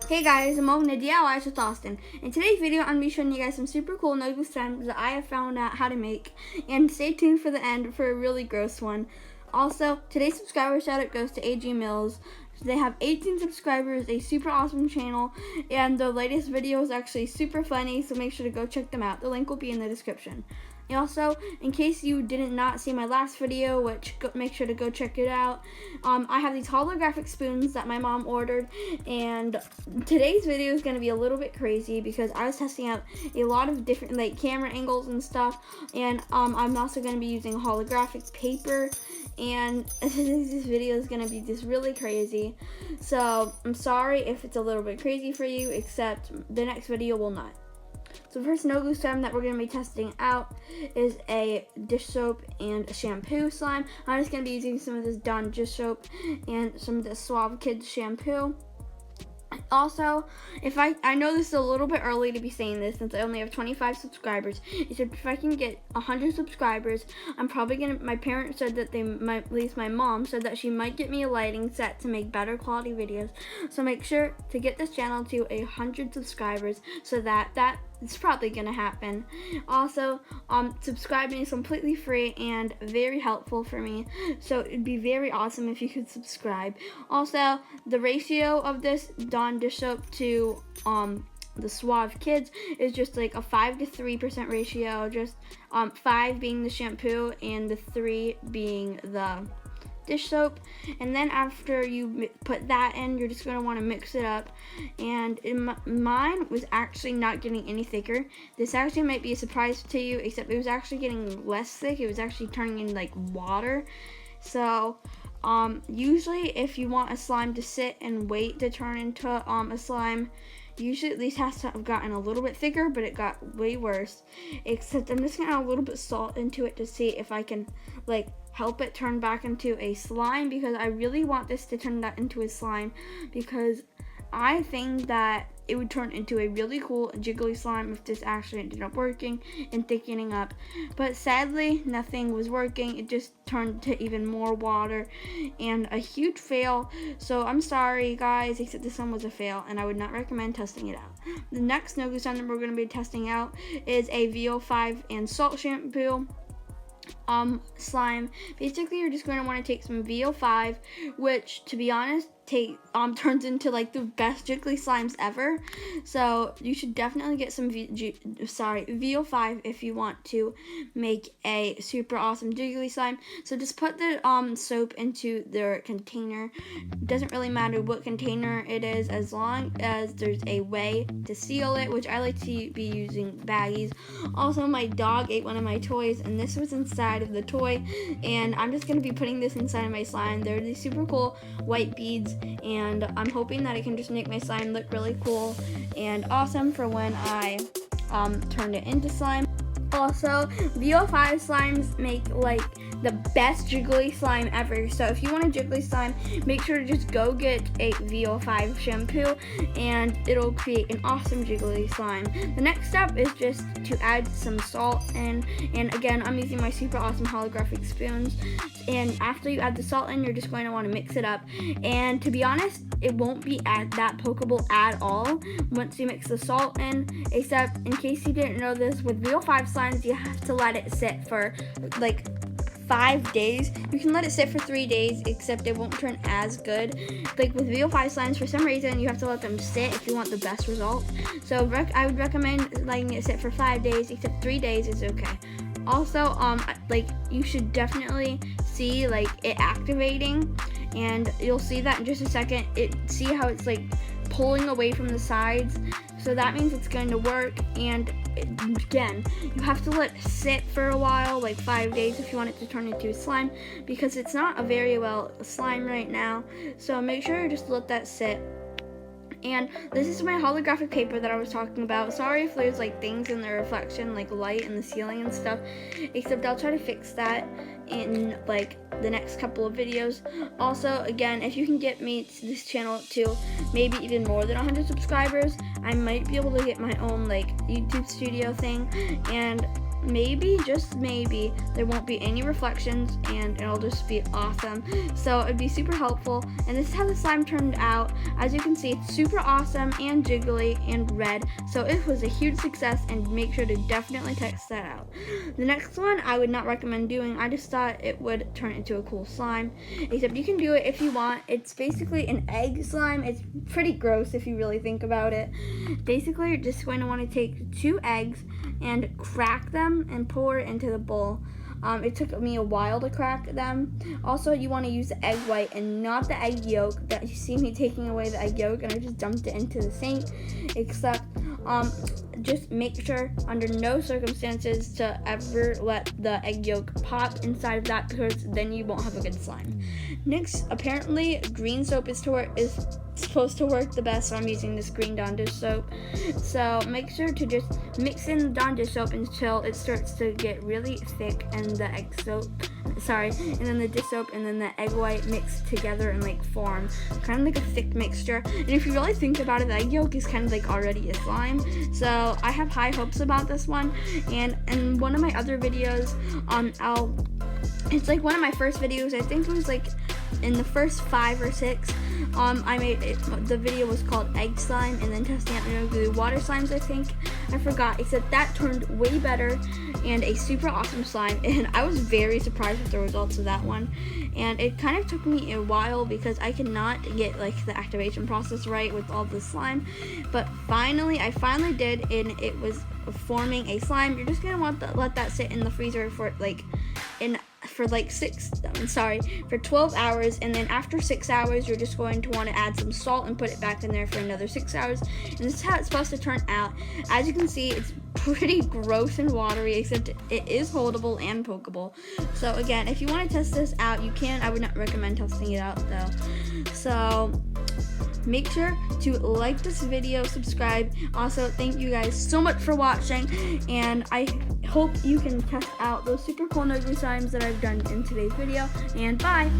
Hey guys, I'm Owen DIYs with Austin. In today's video, I'm going to be showing you guys some super cool no-glue slimes that I have found out how to make. And stay tuned for the end for a really gross one. Also, today's subscriber shout-out goes to AG Mills. They have 18 subscribers, a super awesome channel, and the latest video is actually super funny, so make sure to go check them out. The link will be in the description. And also, in case you didn't not see my last video, make sure to go check it out. I have these holographic spoons that my mom ordered, and today's video is going to be a little bit crazy because I was testing out a lot of different camera angles and stuff, and I'm also going to be using holographic paper, and this video is going to be just really crazy. So I'm sorry if it's a little bit crazy for you, except the next video will not. So the first no-glue slime that we're going to be testing out is a dish soap and a shampoo slime. I'm just going to be using some of this Dawn dish soap and some of the Suave Kids shampoo. Also, I know this is a little bit early to be saying this since I only have 25 subscribers. Except if I can get 100 subscribers, I'm probably gonna. My parents said that at least my mom said that she might get me a lighting set to make better quality videos. So make sure to get this channel to 100 subscribers so that it's probably gonna happen. Also, subscribing is completely free and very helpful for me, so it'd be very awesome if you could subscribe. Also, the ratio of this Dawn dish soap to the Suave Kids is just like a 5 to 3% ratio, just 5 being the shampoo and the 3 being the dish soap. And then after you put that in, you're just going to want to mix it up. And mine was actually not getting any thicker. This actually might be a surprise to you, except it was actually getting less thick. It was actually turning into like water. So usually if you want a slime to sit and wait to turn into a slime, usually at least has to have gotten a little bit thicker, but it got way worse. Except I'm just going to add a little bit of salt into it to see if I can help it turn back into a slime, because I really want this to turn that into a slime, because I think that it would turn into a really cool jiggly slime if this actually ended up working and thickening up. But sadly, nothing was working. It just turned to even more water and a huge fail. So I'm sorry guys, except this one was a fail and I would not recommend testing it out. The next no-glue slime that we're going to be testing out is a VO5 and salt shampoo slime. Basically, you're just going to want to take some VO5, which to be honest turns into like the best jiggly slimes ever. So you should definitely get some VO5 if you want to make a super awesome jiggly slime. So just put the soap into their container. It doesn't really matter what container it is, as long as there's a way to seal it, which I like to be using baggies. Also, my dog ate one of my toys, and this was inside of the toy, and I'm just going to be putting this inside of my slime. They're these super cool white beads, and I'm hoping that I can just make my slime look really cool and awesome for when I turn it into slime. Also, VO5 slimes make the best jiggly slime ever. So if you want a jiggly slime, make sure to just go get a VO5 shampoo and it'll create an awesome jiggly slime. The next step is just to add some salt in, and again, I'm using my super awesome holographic spoons. And after you add the salt in, you're just going to want to mix it up. And to be honest, it won't be that pokeable at all once you mix the salt in, except in case you didn't know this, with VO5 slimes, you have to let it sit for 5 days. You can let it sit for 3 days, except it won't turn as good. With VO5 slimes, for some reason, you have to let them sit if you want the best result. So I would recommend letting it sit for 5 days, except 3 days is okay. Also, you should definitely see it activating, and you'll see that in just a second. See how it's pulling away from the sides, so that means it's going to work. And again, you have to let it sit for a while, 5 days, if you want it to turn into a slime, because it's not a very well slime right now. So make sure you just let that sit. And this is my holographic paper that I was talking about. Sorry if there's things in the reflection, light in the ceiling and stuff, except I'll try to fix that in the next couple of videos. Also, again, if you can get me to this channel to maybe even more than 100 subscribers, I might be able to get my own YouTube studio thing. And maybe, just maybe, there won't be any reflections and it'll just be awesome. So it'd be super helpful. And this is how the slime turned out. As you can see, it's super awesome and jiggly and red. So it was a huge success, and make sure to definitely test that out. The next one I would not recommend doing. I just thought it would turn into a cool slime, except you can do it if you want. It's basically an egg slime. It's pretty gross if you really think about it. Basically, you're just going to want to take 2 eggs and crack them and pour it into the bowl. It took me a while to crack them. Also, you want to use the egg white and not the egg yolk. That you see me taking away the egg yolk and I just dumped it into the sink. Except, just make sure under no circumstances to ever let the egg yolk pop inside of that, because then you won't have a good slime. Next, apparently green soap is supposed to work the best, so I'm using this green Dawn dish soap. So make sure to just mix in the Dawn dish soap until it starts to get really thick, and the and then the dish soap and then the egg white mix together and like form kind of like a thick mixture. And if you really think about it, the egg yolk is kind of like already a slime. So I have high hopes about this one. And in one of my other videos, it's like one of my first videos, I think it was like in the first 5 or 6, I made it, the video was called egg slime, and then testing out the water slimes, I think. I forgot, except that turned way better and a super awesome slime, and I was very surprised with the results of that one. And it kind of took me a while because I could not get like the activation process right with all the slime, but I finally did, and it was forming a slime. You're just gonna want to let that sit in the freezer for 12 hours, and then after 6 hours you're just going to want to add some salt and put it back in there for another 6 hours. And this is how it's supposed to turn out. As you can see, it's pretty gross and watery, except it is holdable and pokeable. So again, if you want to test this out, you can. I would not recommend testing it out though. So make sure to like this video, subscribe. Also, thank you guys so much for watching, and I hope you can test out those super cool no glue slimes that I've done in today's video, and bye!